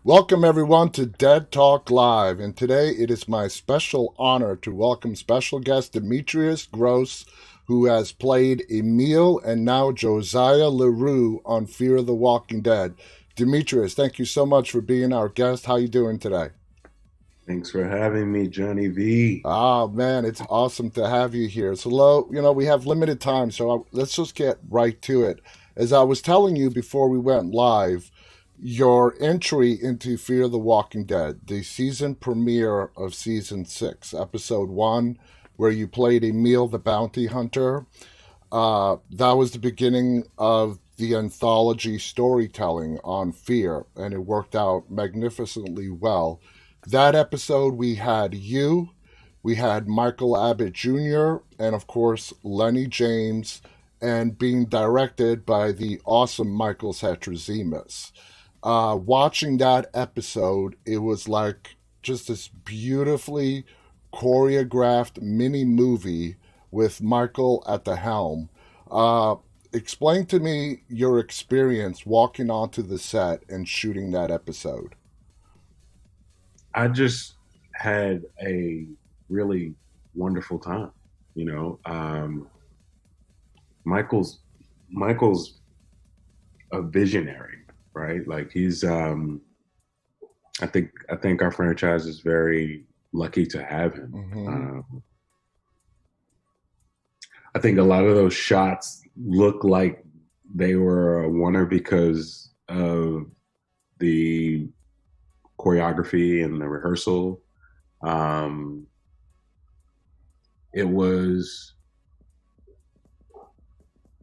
Welcome, everyone, to Dead Talk Live. And today it is my special honor to welcome special guest Demetrius Grosse, who has played Emil and now Josiah LaRue on Fear the Walking Dead. Demetrius, thank you so much for being our guest. How you doing today? Thanks for having me, Johnny V. Ah, man, it's awesome to have you here. So, we have limited time, so let's just get right to it. As I was telling you before we went live, your entry into Fear the Walking Dead, the season premiere of season 6, episode 1, where you played Emil the bounty hunter, that was the beginning of the anthology storytelling on Fear, and it worked out magnificently well. That episode, we had you, we had Michael Abbott Jr., and of course, Lenny James, and being directed by the awesome Michael Satrazemis. Watching that episode, it was like just this beautifully choreographed mini movie with Michael at the helm. Uh, Explain to me your experience walking onto the set and shooting that episode. I just had a really wonderful time. You know, Michael's Michael's a visionary, right? Like I think our franchise is very lucky to have him. Mm-hmm. I think a lot of those shots look like they were a winner because of the choreography and the rehearsal. Um, it was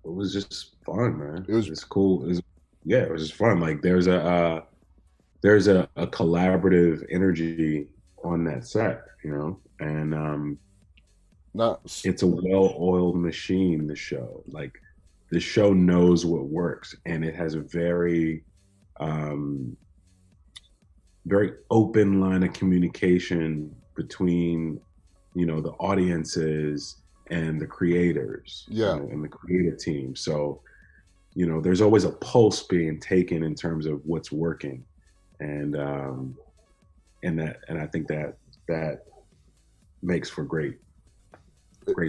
it was just fun, man. It was It's cool. Yeah, it was just fun. Like there's a collaborative energy on that set, and not. it's a well-oiled machine. The show, like the show, knows what works, and it has a um, very open line of communication between the audiences and the creators, Yeah. and the creative team. So there's always a pulse being taken in terms of what's working, and I think that makes for great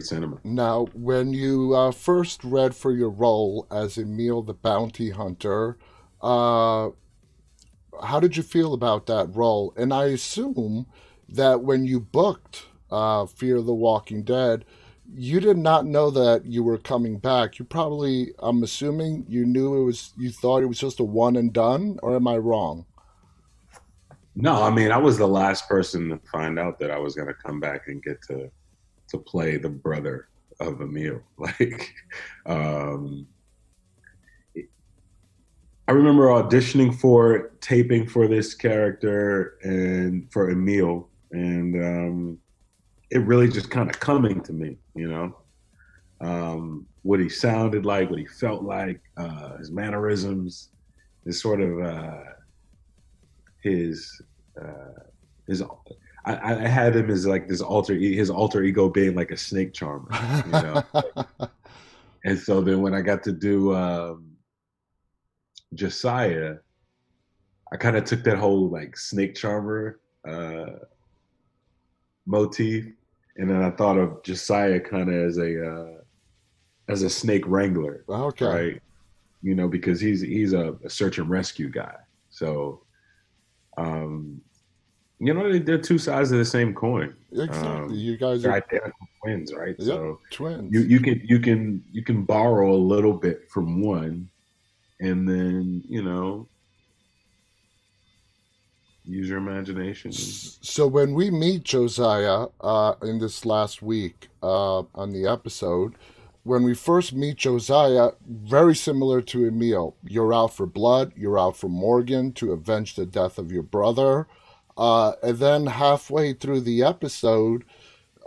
cinema. Now, when you first read for your role as Emil the bounty hunter, uh, how did you feel about that role? And I assume that when you booked Fear the Walking Dead, you did not know that you were coming back. You probably, I'm assuming, you thought it was just a one and done, or am I wrong? No, I mean, I was the last person to find out that I was going to come back and get to play the brother of Emil. Like, um, I remember auditioning for taping for this character and for Emil, and it really just kind of coming to me, what he sounded like, what he felt like, his mannerisms, his sort of his his. I had him as like his alter ego being like a snake charmer, you know. And so then when I got to do Josiah, I kind of took that whole like snake charmer motif, and then I thought of Josiah kind of as a snake wrangler, Okay. right? Because he's a search and rescue guy. So um, they're two sides of the same coin. Exactly. You guys They're are, identical twins, right? yep, So you twins. you can you can you can borrow a little bit from one, and then use your imagination. So when we meet Josiah in this last week on the episode, when we first meet Josiah, very similar to Emil, you're out for blood, you're out for Morgan to avenge the death of your brother. And then halfway through the episode,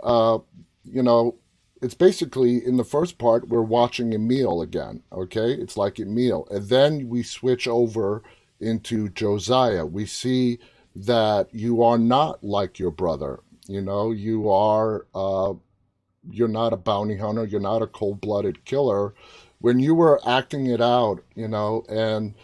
uh, you know, it's basically in the first part, we're watching Emil again, okay? It's like Emil. And then we switch over into Josiah. We see that you are not like your brother. You're not a bounty hunter, you're not a cold blooded killer. When you were acting it out, and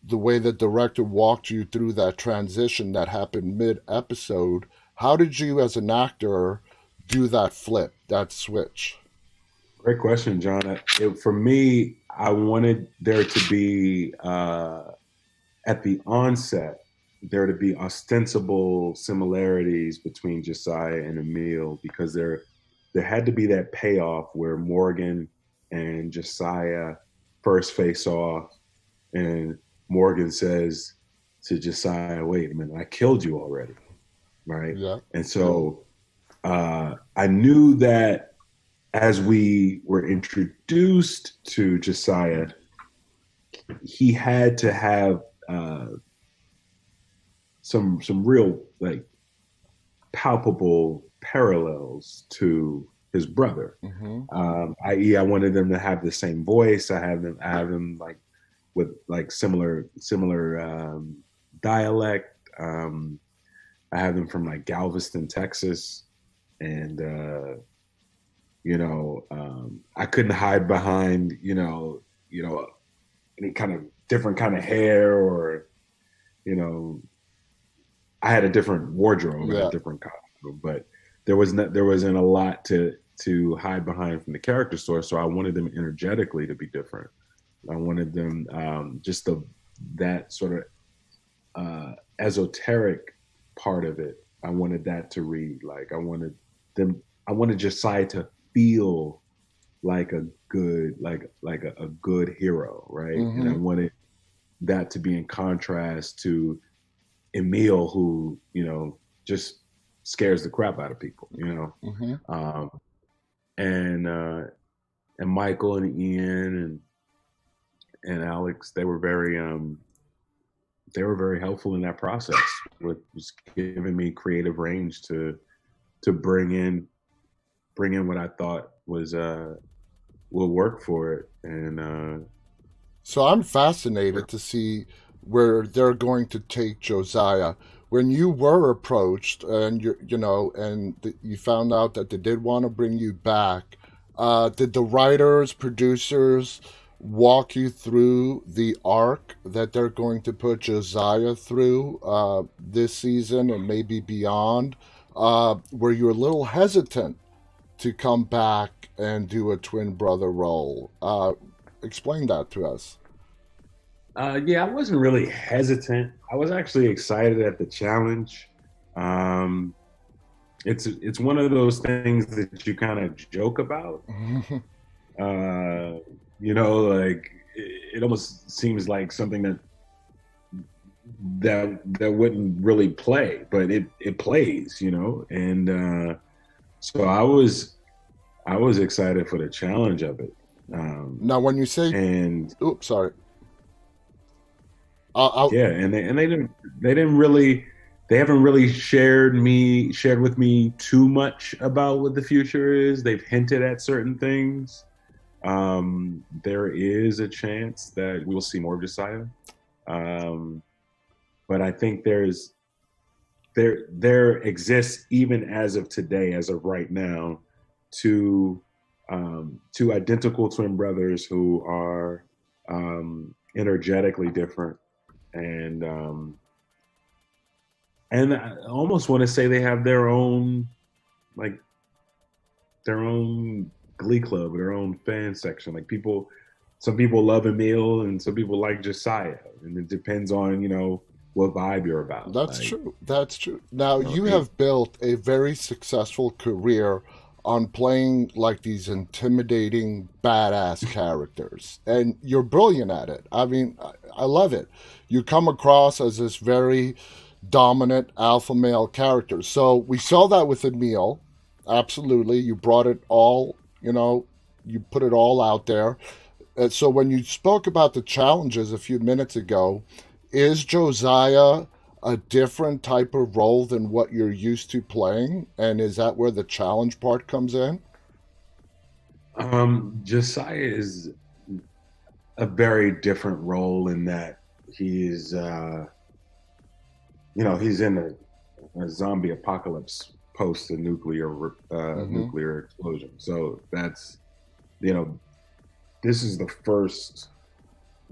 the way the director walked you through that transition that happened mid episode. How did you, as an actor, do that flip, that switch? Great question, John. For me, I wanted there to be at the onset there to be ostensible similarities between Josiah and Emil, because there had to be that payoff where Morgan and Josiah first face off, and Morgan says to Josiah, "Wait a minute, I killed you already," right? Yeah. And so I knew that as we were introduced to Josiah, he had to have some real, like, palpable parallels to his brother. I.e., I wanted them to have the same voice. I have them like with like similar dialect. I have them from like Galveston, Texas, and I couldn't hide behind any kind of different kind of hair, or I had a different wardrobe and a different costume, but there wasn't a lot to hide behind from the character story. So I wanted them energetically to be different. I wanted them just that sort of esoteric part of it. I wanted that to read like I wanted Josiah to feel like a good a good hero, right? And I wanted that to be in contrast to Emil, who just scares the crap out of people, and Michael and Ian and Alex, they were very helpful in that process, with just giving me creative range to bring in what I thought was will work for it. And so I'm fascinated to see where they're going to take Josiah. When you were approached and you found out that they did want to bring you back, did the writers, producers walk you through the arc that they're going to put Josiah through this season and maybe beyond? Were you a little hesitant to come back and do a twin brother role? Explain that to us. Yeah, I wasn't really hesitant. I was actually excited at the challenge. It's one of those things that you kind of joke about. Like it almost seems like something that wouldn't really play, but it plays, And so I was excited for the challenge of it. Now, when you say, oops, sorry. Yeah, and they haven't really shared with me too much about what the future is. They've hinted at certain things. There is a chance that we'll see more of Josiah, but I think there exists, even as of today, as of right now, two identical twin brothers who are energetically different. And I almost want to say they have their own glee club, their own fan section. Like some people love Emil and some people like Josiah, and it depends on what vibe you're about. That's true. That's true. Now, you have built a very successful career on playing like these intimidating, badass characters. And you're brilliant at it. I mean, I love it. You come across as this very dominant alpha male character. So we saw that with Emil. Absolutely. You brought it all, you put it all out there. And so when you spoke about the challenges a few minutes ago, is Josiah a different type of role than what you're used to playing? And is that where the challenge part comes in? Josiah is a very different role in that he's, he's in a zombie apocalypse post a nuclear explosion. So that's, this is the first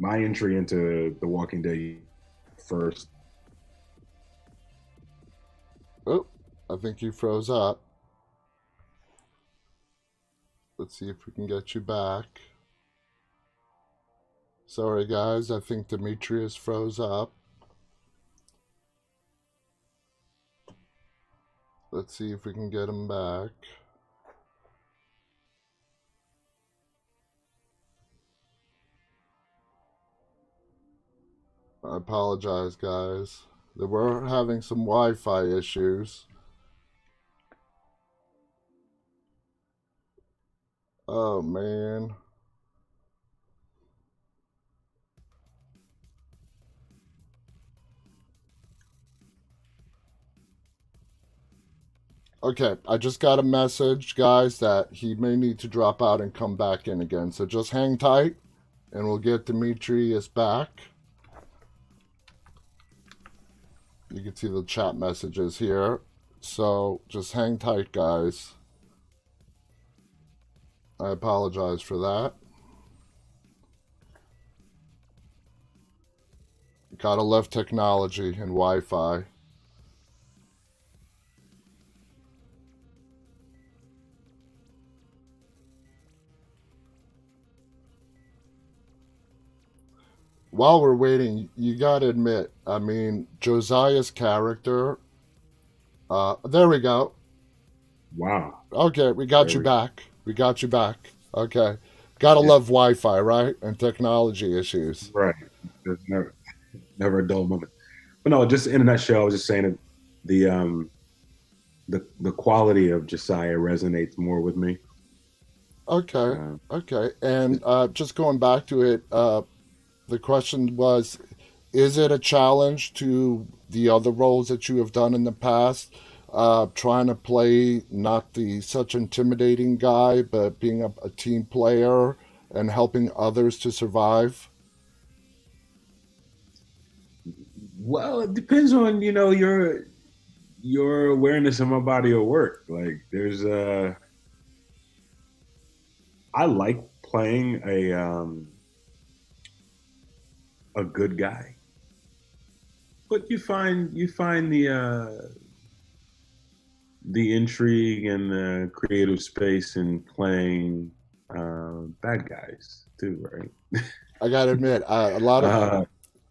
my entry into The Walking Dead first. Oh, I think you froze up. Let's see if we can get you back. Sorry, guys. I think Demetrius froze up. Let's see if we can get him back. I apologize, guys. They were having some Wi-Fi issues. Oh, man. Okay, I just got a message, guys, that he may need to drop out and come back in again. So just hang tight, and we'll get Demetrius back. You can see the chat messages here. So just hang tight, guys. I apologize for that. Gotta love technology and Wi-Fi. While we're waiting, you gotta admit, I mean, Josiah's character. There we go. Wow. Okay, we got There you we back. We got you back. Okay. Gotta Yeah, love Wi-Fi, right? And technology issues. right. There's never a dull moment. But no, just in a nutshell, I was just saying that the quality of Josiah resonates more with me. Okay. Uh, Okay. And just going back to it, the question was, is it a challenge to the other roles that you have done in the past? Trying to play not the such intimidating guy, but being a team player and helping others to survive? well, it depends on your awareness of my body of work. Like there's I like playing a good guy, but you find the intrigue and the creative space in playing bad guys too, right? I gotta admit, uh,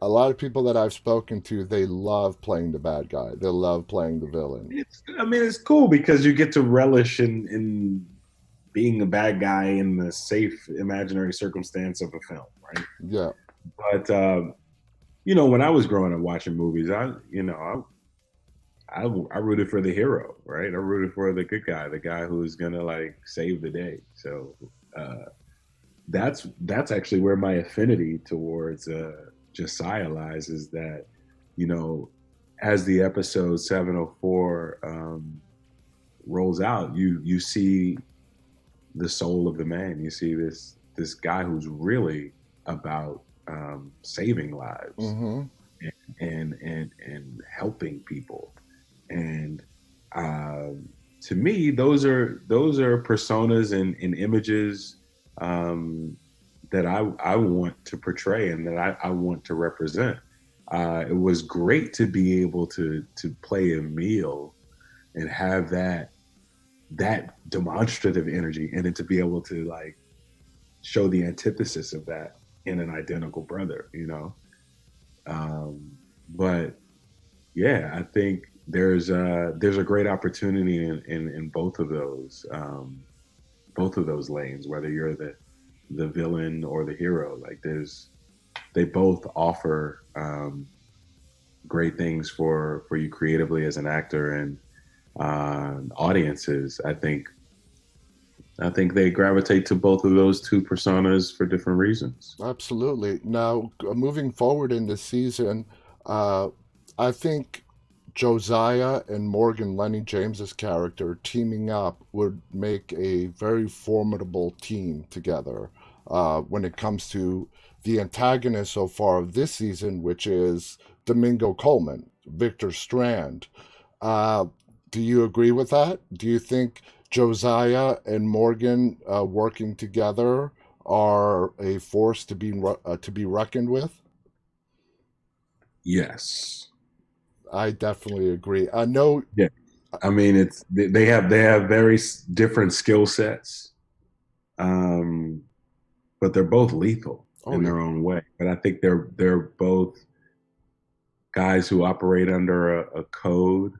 a lot of people that I've spoken to, they love playing the bad guy. They love playing the villain. I mean, it's cool because you get to relish in being a bad guy in the safe imaginary circumstance of a film, right? Yeah. But when I was growing up watching movies, I rooted for the hero, right? I rooted for the good guy, the guy who's gonna like save the day. So uh, that's actually where my affinity towards Josiah lies. Is that you know, as the episode 704 rolls out, you see the soul of the man. You see this guy who's really about saving lives Mm-hmm. and helping people. And to me, those are personas and images that I want to portray and that I want to represent. It was great to be able to play Emil and have that demonstrative energy, and then to be able to like show the antithesis of that in an identical brother. But yeah, I think there's a great opportunity in both of those lanes, whether you're the villain or the hero. Like they both offer great things for you creatively as an actor, and audiences. I think they gravitate to both of those two personas for different reasons. Absolutely. Now, moving forward in this season, uh, I think Josiah and Morgan Lenny James's character teaming up would make a very formidable team together when it comes to the antagonist so far of this season, which is Domingo Coleman, Victor Strand. Uh, do you agree with that? Do you think Josiah and Morgan working together are a force to be reckoned with? Yes. I definitely agree. I know. Yeah. I mean, it's they have very different skill sets, um, but they're both lethal Oh in yeah, their own way. But I think they're both guys who operate under a code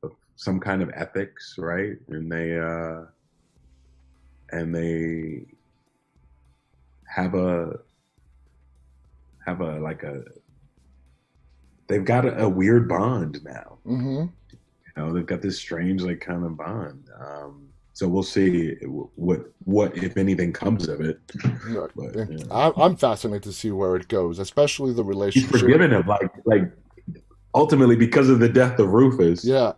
of some kind of ethics, right? And they have a like a they've got a weird bond now. mm-hmm. They've got this strange like kind of bond. So we'll see what if anything comes of it. But I'm fascinated to see where it goes, especially the he's relationship. forgiven him, like ultimately because of the death of Rufus. Yeah,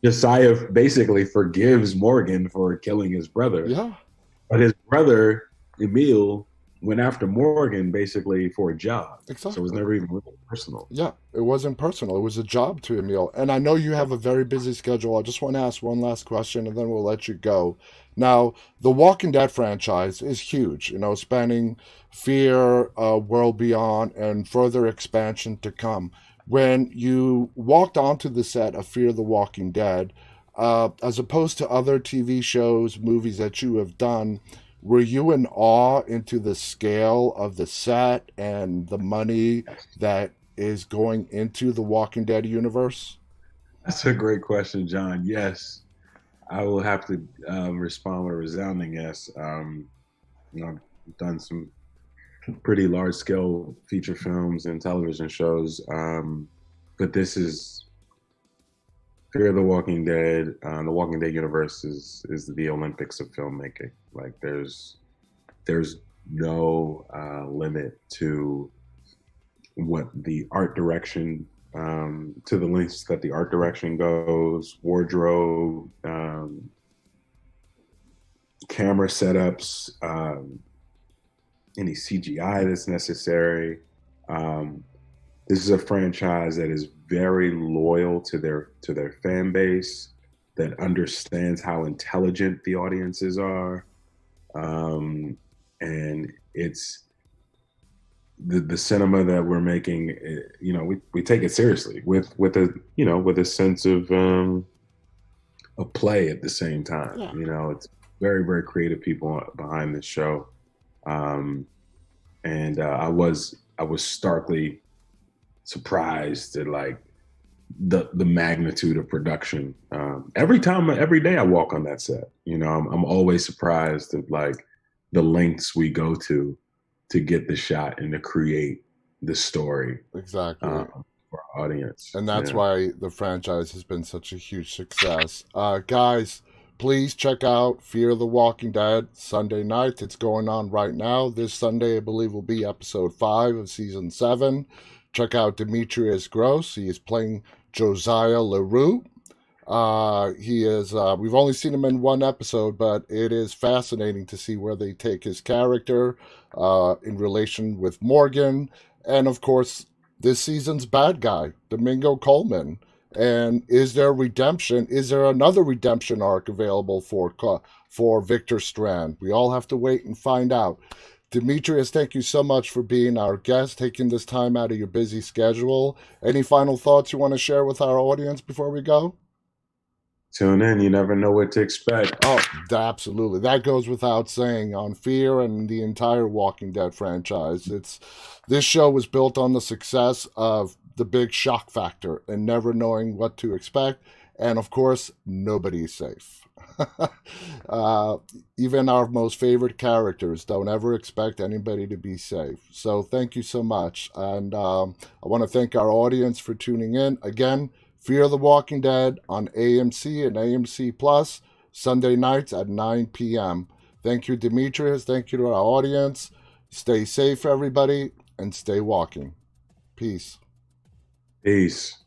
Josiah basically forgives Morgan for killing his brother, yeah, but his brother Emil went after Morgan basically for a job. So it was exactly. never even really personal. Yeah, it wasn't personal. It was a job to Emil. And I know you have a very busy schedule. I just want to ask one last question and then we'll let you go. Now, the Walking Dead franchise is huge, spanning Fear, World Beyond, and further expansion to come. When you walked onto the set of Fear the Walking Dead, as opposed to other TV shows, movies that you have done, were you in awe into the scale of the set and the money that is going into the Walking Dead universe? That's a great question, John. Yes, I will have to respond with a resounding yes. I've done some pretty large scale feature films and television shows, but this is Fear the Walking Dead. The Walking Dead universe is the Olympics of filmmaking. Like there's no limit to what the art direction, to the lengths that the art direction goes, wardrobe, camera setups, any CGI that's necessary. Um, this is a franchise that is very loyal to their fan base, that understands how intelligent the audiences are, and it's the cinema that we're making. We take it seriously with a sense of play at the same time. Yeah. It's very very creative people behind this show, and I was starkly surprised at like the magnitude of production. Every day I walk on that set, I'm always surprised at like the lengths we go to get the shot and to create the story, Exactly. for our audience. And that's Yeah. why the franchise has been such a huge success. Guys, please check out Fear the Walking Dead Sunday night. It's going on right now. This Sunday, I believe, will be episode 5 of season 7. Check out Demetrius Grosse. He is playing Josiah LaRue. He is. We've only seen him in one episode, but it is fascinating to see where they take his character in relation with Morgan, and of course, this season's bad guy, Domingo Coleman. And is there redemption? Is there another redemption arc available for Victor Strand? We all have to wait and find out. Demetrius, thank you so much for being our guest, taking this time out of your busy schedule. Any final thoughts you want to share with our audience before we go? Tune in. You never know what to expect. Oh, absolutely. That goes without saying on Fear and the entire Walking Dead franchise. This show was built on the success of the big shock factor and never knowing what to expect. And of course, nobody's safe. uh, Even our most favorite characters don't ever expect anybody to be safe. So thank you so much. And I want to thank our audience for tuning in. Again, Fear the Walking Dead on AMC and AMC Plus, Sunday nights at 9 p.m. Thank you, Demetrius. Thank you to our audience. Stay safe, everybody, and stay walking. Peace. Peace.